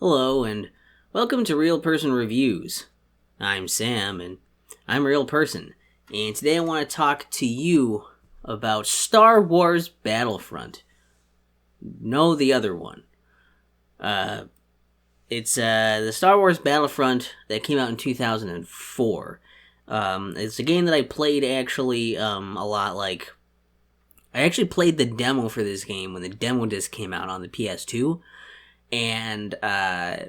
Hello, and welcome to Real Person Reviews. I'm Sam, and I'm a real person. And today I want to talk to you about Star Wars Battlefront. No, the other one. It's the Star Wars Battlefront that came out in 2004. It's a game that I played actually a lot. I actually played the demo for this game when the demo disc came out on the PS2. And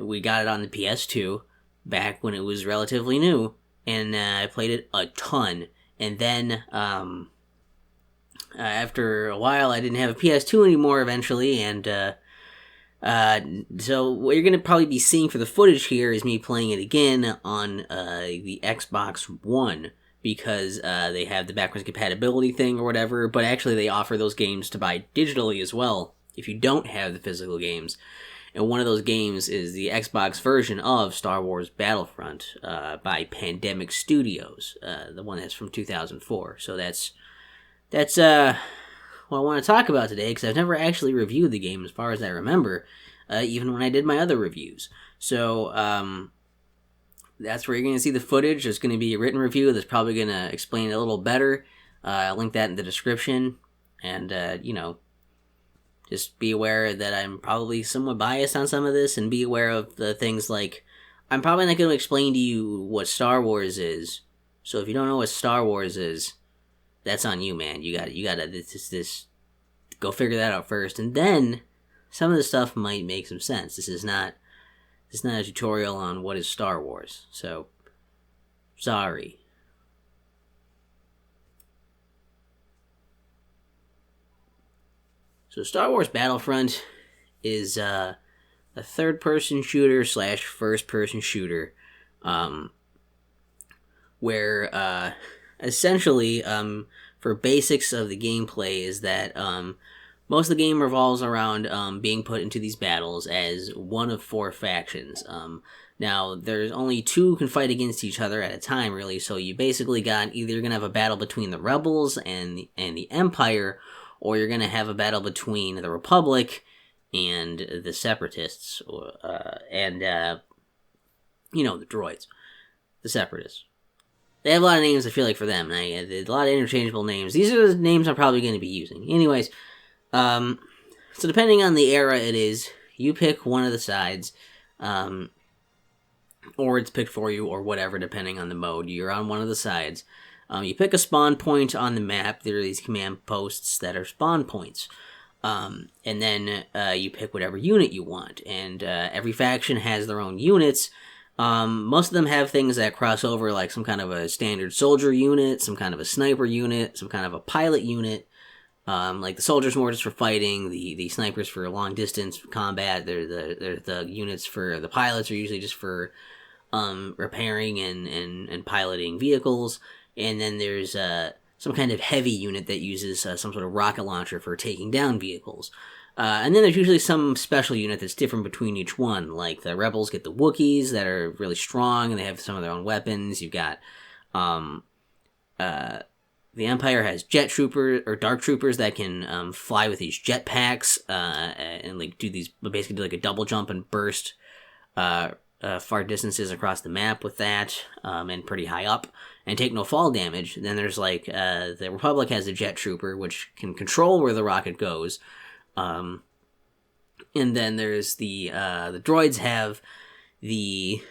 we got it on the PS2 back when it was relatively new, and I played it a ton. And then after a while, I didn't have a PS2 anymore eventually, and so what you're gonna probably be seeing for the footage here is me playing it again on the Xbox One, because they have the backwards compatibility thing or whatever. But actually, they offer those games to buy digitally as well if you don't have the physical games. And one of those games is the Xbox version of Star Wars Battlefront by Pandemic Studios, the one that's from 2004. So that's what I want to talk about today, because I've never actually reviewed the game as far as I remember, even when I did my other reviews. So that's where you're going to see the footage. There's going to be a written review that's probably going to explain it a little better. I'll link that in the description, and just be aware that I'm probably somewhat biased on some of this, and be aware of the things like, I'm probably not going to explain to you what Star Wars is. So if you don't know what Star Wars is, that's on you, man. You gotta this go figure that out first, and then some of the stuff might make some sense. This is not a tutorial on what is Star Wars. So sorry. So Star Wars Battlefront is a third-person shooter / first-person shooter, where essentially, for basics of the gameplay, is that most of the game revolves around being put into these battles as one of 4 factions. Now, there's only 2 can fight against each other at a time, really, so you basically got either you're going to have a battle between the Rebels and the Empire, or you're going to have a battle between the Republic and the Separatists, and the droids. The Separatists. They have a lot of names, I feel like, for them. A lot of interchangeable names. These are the names I'm probably going to be using. Anyways, so depending on the era it is, you pick one of the sides, or it's picked for you, or whatever, depending on the mode. You're on one of the sides. You pick a spawn point on the map. There are these command posts that are spawn points. And then you pick whatever unit you want. And every faction has their own units. Most of them have things that cross over, like some kind of a standard soldier unit, some kind of a sniper unit, some kind of a pilot unit. Like the soldiers more just for fighting, the snipers for long distance combat. They're the units for the pilots are usually just for repairing and piloting vehicles. And then there's some kind of heavy unit that uses some sort of rocket launcher for taking down vehicles. And then there's usually some special unit that's different between each one. Like the Rebels get the Wookiees that are really strong, and they have some of their own weapons. You've got the Empire has jet troopers or dark troopers that can fly with these jetpacks and like do like a double jump and burst far distances across the map with that, and pretty high up, and take no fall damage. Then there's like the Republic has a jet trooper which can control where the rocket goes, and then there's the droids have the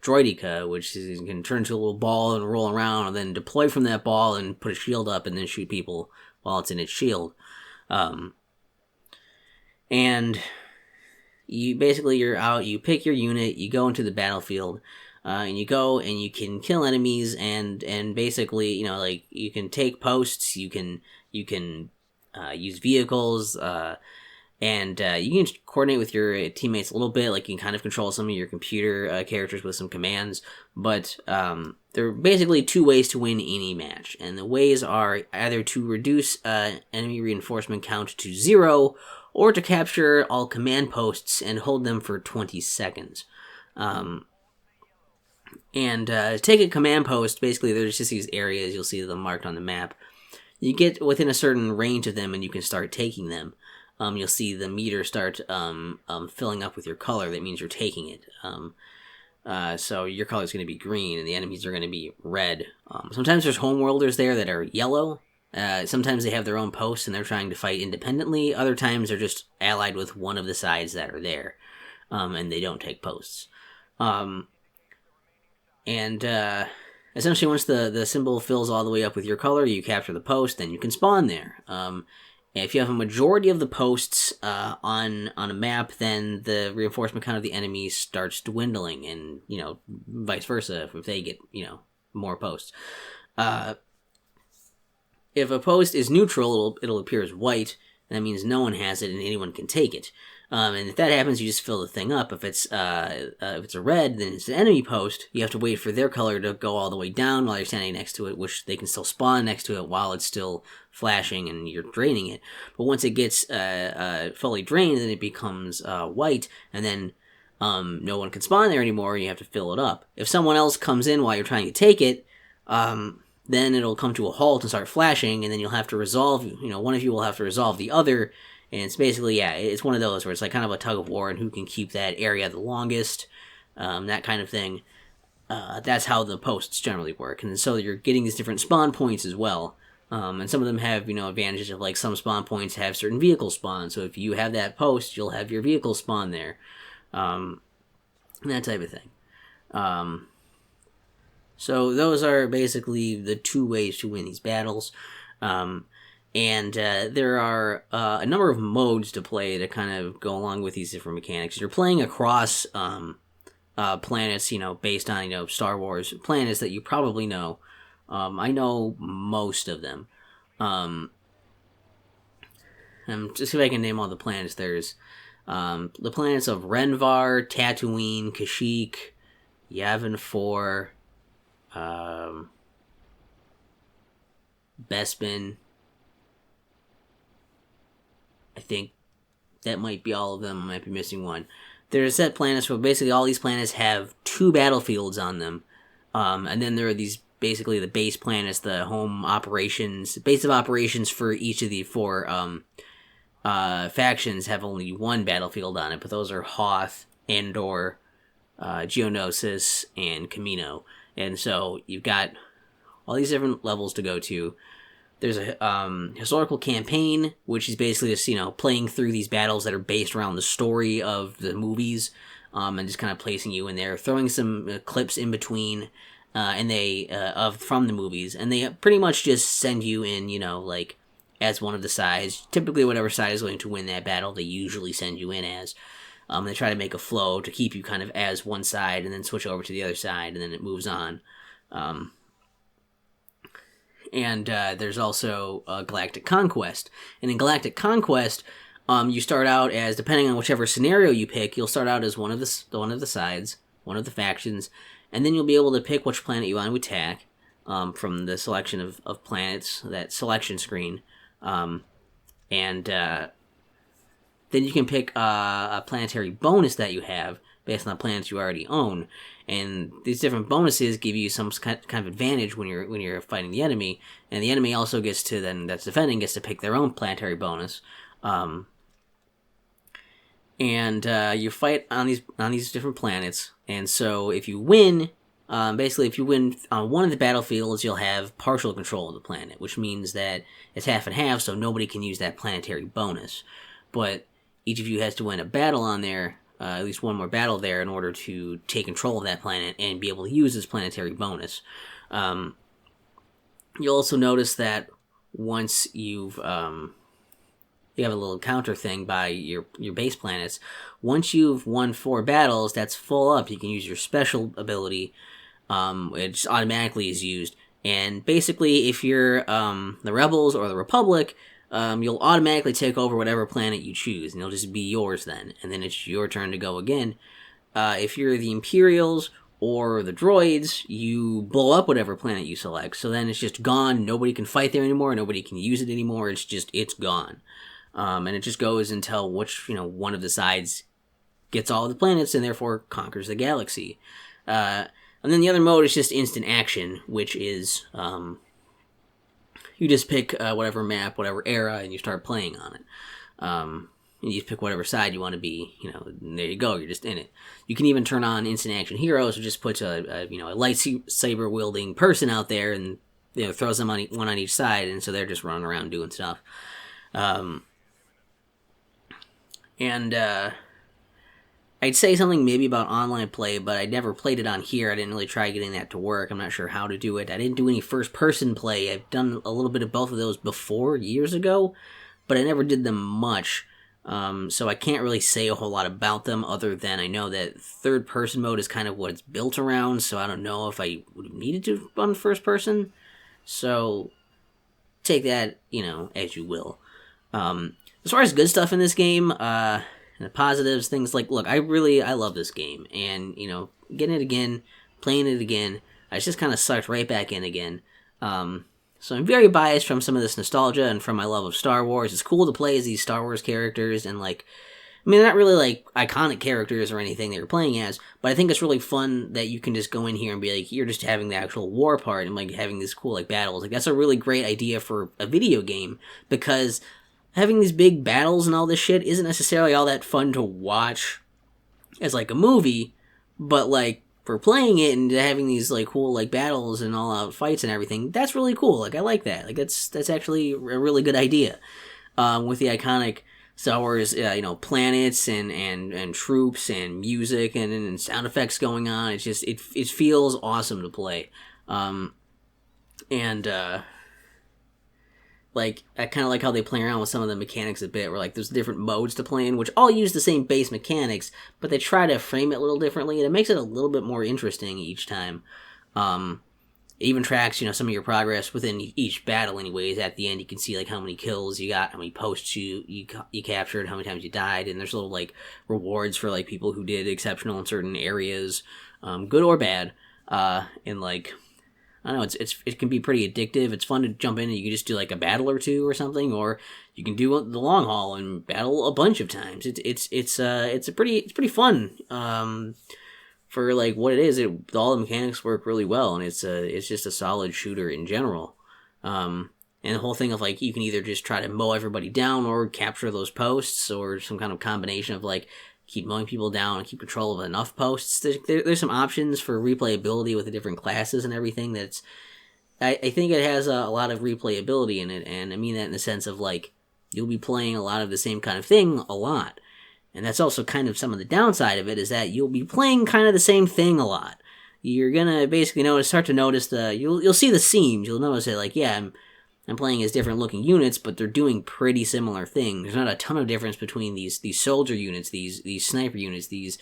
droideka, which can turn into a little ball and roll around, and then deploy from that ball and put a shield up and then shoot people while it's in its shield. And you're out, you pick your unit, you go into the battlefield, and you go and you can kill enemies, and basically, you can take posts, you can use vehicles, and you can coordinate with your teammates a little bit. Like, you can kind of control some of your computer characters with some commands, but there are basically 2 ways to win any match, and the ways are either to reduce enemy reinforcement count to 0, or to capture all command posts and hold them for 20 seconds. To take a command post, basically there's just these areas, you'll see them marked on the map. You get within a certain range of them and you can start taking them. you'll see the meter start filling up with your color. That means you're taking it. So your color is going to be green, and the enemies are going to be red. Sometimes there's homeworlders there that are yellow. Sometimes they have their own posts, and they're trying to fight independently. Other times they're just allied with one of the sides that are there, and they don't take posts. Essentially, once the symbol fills all the way up with your color, you capture the post, then you can spawn there. If you have a majority of the posts on a map, then the reinforcement count of the enemies starts dwindling, and vice versa if they get more posts. If a post is neutral, it'll appear as white. That means no one has it and anyone can take it. And if that happens, you just fill the thing up. If it's a red, then it's an enemy post. You have to wait for their color to go all the way down while you're standing next to it, which they can still spawn next to it while it's still flashing and you're draining it. But once it gets fully drained, then it becomes white, and then no one can spawn there anymore, and you have to fill it up. If someone else comes in while you're trying to take it, then it'll come to a halt and start flashing, and then you'll have to resolve, one of you will have to resolve the other. And it's basically, it's one of those where it's like kind of a tug of war and who can keep that area the longest, that kind of thing. That's how the posts generally work. And so you're getting these different spawn points as well. And some of them have, advantages of, like, some spawn points have certain vehicle spawns. So if you have that post, you'll have your vehicle spawn there. And that type of thing. So those are basically the two ways to win these battles. And there are a number of modes to play to kind of go along with these different mechanics. You're playing across planets, based on, Star Wars planets that you probably know. I know most of them. Just see if I can name all the planets. There's the planets of Renvar, Tatooine, Kashyyyk, Yavin 4, Bespin. I think that might be all of them. I might be missing one. There's set planets where basically all these planets have 2 battlefields on them. And then there are these, basically the base planets, the home operations, base of operations for each of the 4 factions have only 1 battlefield on it. But those are Hoth, Endor, Geonosis, and Kamino. And so you've got all these different levels to go to. There's a historical campaign, which is basically just, playing through these battles that are based around the story of the movies, and just kind of placing you in there, throwing some clips in between, from the movies, and they pretty much just send you in, as one of the sides. Typically, whatever side is going to win that battle, they usually send you in as. They try to make a flow to keep you kind of as one side, and then switch over to the other side, and then it moves on. And there's also Galactic Conquest. And in Galactic Conquest, you start out as, depending on whichever scenario you pick, you'll start out as one of the sides, one of the factions, and then you'll be able to pick which planet you want to attack from the selection of planets, that selection screen. And then you can pick a planetary bonus that you have based on the planets you already own. And these different bonuses give you some kind of advantage when you're fighting the enemy, and the enemy also gets to, then that's defending, gets to pick their own planetary bonus. You fight on these different planets, and so if you win, basically if you win on one of the battlefields, you'll have partial control of the planet, which means that it's half and half, so nobody can use that planetary bonus. But each of you has to win a battle on there. At least one more battle there in order to take control of that planet and be able to use this planetary bonus. You'll also notice that once you have a little counter thing by your base planets. Once you've won 4 battles, that's full up. You can use your special ability. It just automatically is used. And basically, if you're the Rebels or the Republic, you'll automatically take over whatever planet you choose, and it'll just be yours then, and then it's your turn to go again. If you're the Imperials or the droids, you blow up whatever planet you select, so then it's just gone. Nobody can fight there anymore, nobody can use it anymore, it's gone. And it just goes until one of the sides gets all of the planets and therefore conquers the galaxy. And then the other mode is just instant action, which is you just pick whatever map, whatever era, and you start playing on it. And you just pick whatever side you want to be, and there you go, you're just in it. You can even turn on instant action heroes, which just puts a lightsaber wielding person out there and throws them one on each side, and so they're just running around doing stuff. I'd say something maybe about online play, but I never played it on here. I didn't really try getting that to work. I'm not sure how to do it. I didn't do any first-person play. I've done a little bit of both of those before, years ago, but I never did them much. So I can't really say a whole lot about them other than I know that third-person mode is kind of what it's built around, so I don't know if I would have needed to run first-person. So take that, as you will. As far as good stuff in this game, the positives, things like, look, I love this game, and, getting it again, playing it again, I just kind of sucked right back in again. So I'm very biased from some of this nostalgia and from my love of Star Wars. It's cool to play as these Star Wars characters, and, they're not really, iconic characters or anything that you're playing as, but I think it's really fun that you can just go in here and be you're just having the actual war part and, having these cool, battles. That's a really great idea for a video game, because having these big battles and all this shit isn't necessarily all that fun to watch as, a movie, but, for playing it and having these, cool, battles and all-out fights and everything, that's really cool. I like that. That's actually a really good idea. With the iconic Star Wars, planets and troops and music and sound effects going on, it's just, it feels awesome to play. I kind of like how they play around with some of the mechanics a bit, where, there's different modes to play in, which all use the same base mechanics, but they try to frame it a little differently, and it makes it a little bit more interesting each time. It even tracks, some of your progress within each battle anyways. At the end, you can see, how many kills you got, how many posts you captured, how many times you died, and there's little, rewards for, people who did exceptional in certain areas, good or bad, and, I don't know, it can be pretty addictive. It's fun to jump in and you can just do a battle or two or something, or you can do the long haul and battle a bunch of times. It's pretty fun. For what it is, all the mechanics work really well, and it's just a solid shooter in general. And the whole thing of you can either just try to mow everybody down or capture those posts, or some kind of combination of keep mowing people down and keep control of enough posts. There's some options for replayability with the different classes and everything. I think it has a lot of replayability in it, and I mean that in the sense of you'll be playing a lot of the same kind of thing a lot. And that's also kind of some of the downside of it, is that you'll be playing kind of the same thing a lot. You're gonna basically start to notice you'll see the seams. You'll notice that I'm playing as different looking units, but they're doing pretty similar things. There's not a ton of difference between these soldier units, these sniper units, these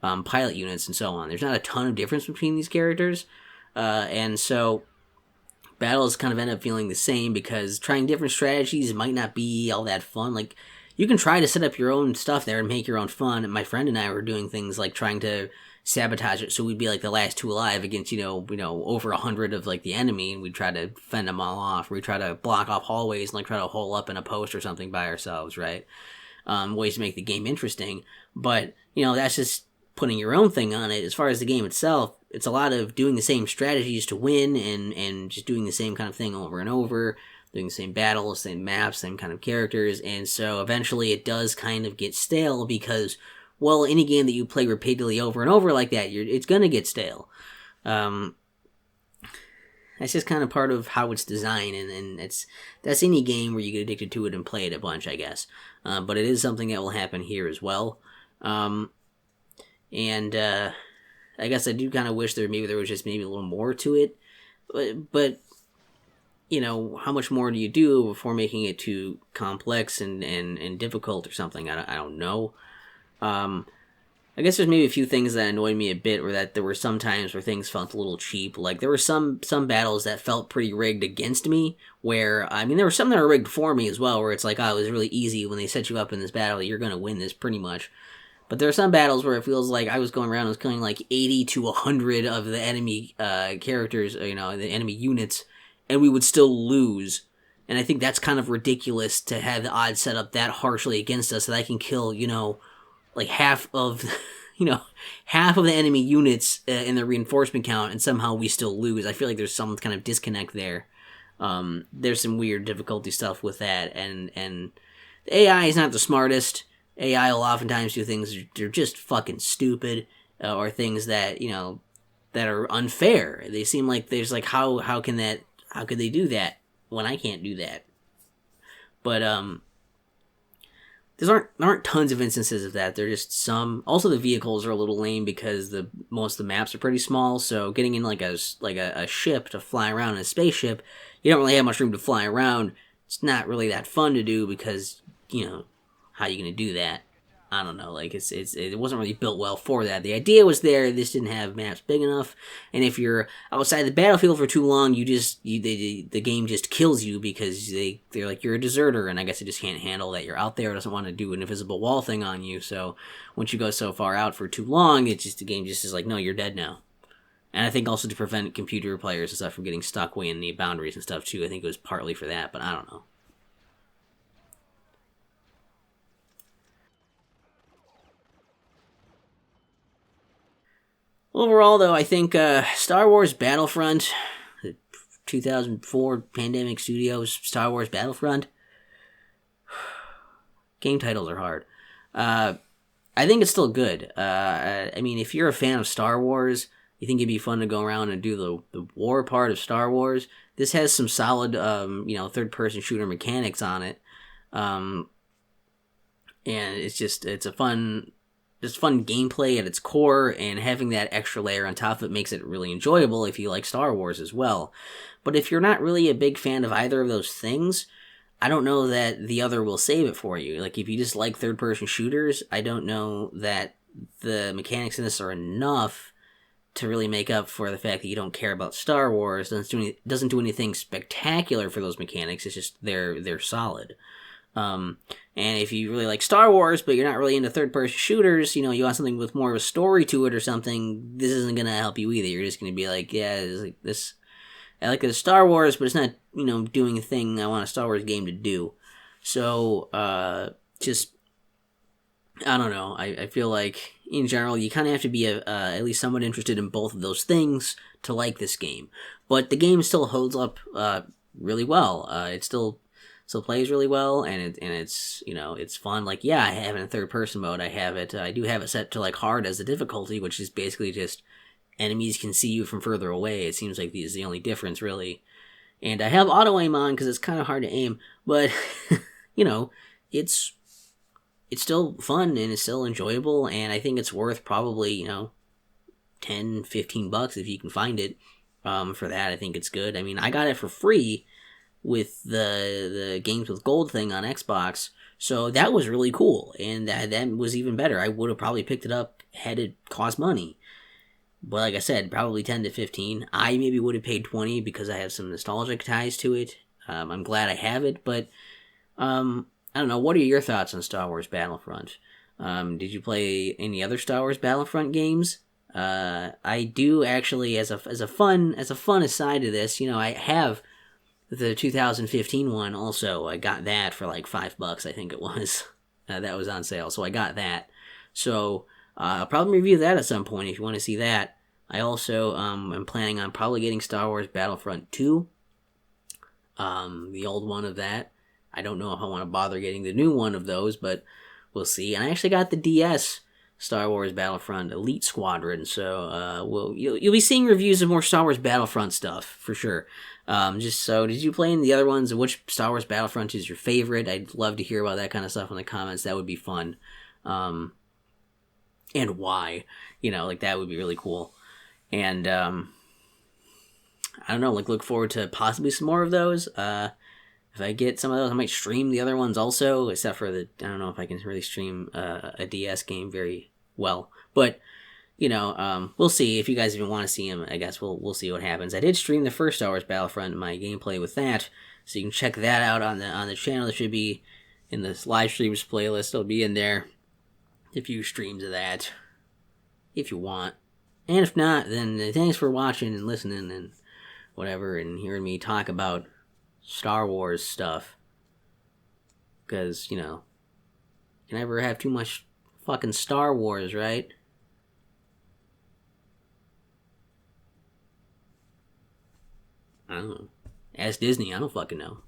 pilot units, and so on. There's not a ton of difference between these characters, and so battles kind of end up feeling the same, because trying different strategies might not be all that fun. You can try to set up your own stuff there and make your own fun. And my friend and I were doing things trying to sabotage it, so we'd be the last two alive against over 100 of the enemy, and we'd try to fend them all off. We'd try to block off hallways and try to hole up in a post or something by ourselves, right? Ways to make the game interesting, but that's just putting your own thing on it. As far as the game itself, it's a lot of doing the same strategies to win, and just doing the same kind of thing over and over, doing the same battles, same maps, same kind of characters, and so eventually it does kind of get stale, because any game that you play repeatedly over and over like that, it's gonna get stale. That's just kind of part of how it's designed, and that's any game where you get addicted to it and play it a bunch, I guess. But it is something that will happen here as well. I guess I do kind of wish there was just maybe a little more to it, but how much more do you do before making it too complex and difficult or something? I don't know. I guess there's maybe a few things that annoyed me a bit, or that there were some times where things felt a little cheap. There were some battles that felt pretty rigged against me, where, there were some that were rigged for me as well, where it's it was really easy when they set you up in this battle, you're gonna win this pretty much. But there are some battles where it feels like I was going around and was killing 80 to 100 of the enemy characters, the enemy units, and we would still lose. And I think that's kind of ridiculous to have the odds set up that harshly against us, that I can kill, half of, half of the enemy units in the reinforcement count, and somehow we still lose. I feel like there's some kind of disconnect there. There's some weird difficulty stuff with that, and the AI is not the smartest. AI will oftentimes do things they're just fucking stupid, or things that that are unfair. They seem like there's like how could they do that when I can't do that? But there aren't tons of instances of that. There are just some. Also, the vehicles are a little lame because most of the maps are pretty small. So getting in like a ship to fly around in a spaceship, you don't really have much room to fly around. It's not really that fun to do because how are you going to do that? I don't know. Like it wasn't really built well for that. The idea was there. This didn't have maps big enough, and if you're outside the battlefield for too long, the game just kills you because they're like you're a deserter, and I guess it just can't handle that you're out there. It doesn't want to do an invisible wall thing on you. So once you go so far out for too long, the game just is like, no, you're dead now. And I think also to prevent computer players and stuff from getting stuck way in the boundaries and stuff too. I think it was partly for that, but I don't know. Overall, though, I think Star Wars Battlefront, the 2004 Pandemic Studios Star Wars Battlefront, game titles are hard. I think it's still good. I mean, if you're a fan of Star Wars, you think it'd be fun to go around and do the war part of Star Wars. This has some solid, third-person shooter mechanics on it. And it's a fun gameplay at its core, and having that extra layer on top of it makes it really enjoyable if you like Star Wars as well. But if you're not really a big fan of either of those things, I don't know that the other will save it for you. Like, if you just like third-person shooters, I don't know that the mechanics in this are enough to really make up for the fact that you don't care about Star Wars. It doesn't do anything spectacular for those mechanics. It's just they're solid. And if you really like Star Wars, but you're not really into third-person shooters, you want something with more of a story to it or something, this isn't going to help you either. You're just going to be like, yeah, it's like this. I like the Star Wars, but it's not, doing a thing I want a Star Wars game to do. So, just, I don't know. I feel like, in general, you kind of have to be at least somewhat interested in both of those things to like this game. But the game still holds up really well. It still plays really well, and it's it's fun. Like, yeah, I have it in third person mode. I do have it set to like hard as the difficulty, which is basically just enemies can see you from further away. It seems like is the only difference really. And I have auto aim on because it's kind of hard to aim, but it's still fun and it's still enjoyable, and I think it's worth probably $10-15 if you can find it. For that, I think it's good. I mean, I got it for free with the games with gold thing on Xbox, so that was really cool, and that was even better. I would have probably picked it up had it cost money, but like I said, probably 10 to 15. I maybe would have paid 20 because I have some nostalgic ties to it. I'm glad I have it, but I don't know. What are your thoughts on Star Wars Battlefront? Did you play any other Star Wars Battlefront games? I do actually, as a fun aside to this, I have the 2015 one also. I got that for like $5, I think it was. That was on sale, so I got that. So I'll probably review that at some point if you want to see that. I also am planning on probably getting Star Wars Battlefront 2. The old one of that. I don't know if I want to bother getting the new one of those, but we'll see. And I actually got the DS Star Wars Battlefront Elite Squadron, so you'll be seeing reviews of more Star Wars Battlefront stuff for sure. Just so, did you play any of the other ones? Which Star Wars Battlefront is your favorite? I'd love to hear about that kind of stuff in the comments. That would be fun. And why? Like that would be really cool. And I don't know. Like, look forward to possibly some more of those. If I get some of those, I might stream the other ones also, except for I don't know if I can really stream a DS game very well. But, we'll see. If you guys even want to see them, I guess we'll see what happens. I did stream the first Star Wars Battlefront, my gameplay with that, so you can check that out on the channel. It should be in the live streams playlist. It'll be in there. A few streams of that, if you want. And if not, then thanks for watching and listening and whatever, and hearing me talk about Star Wars stuff. Because, you never have too much fucking Star Wars, right? I don't know. Ask Disney, I don't fucking know.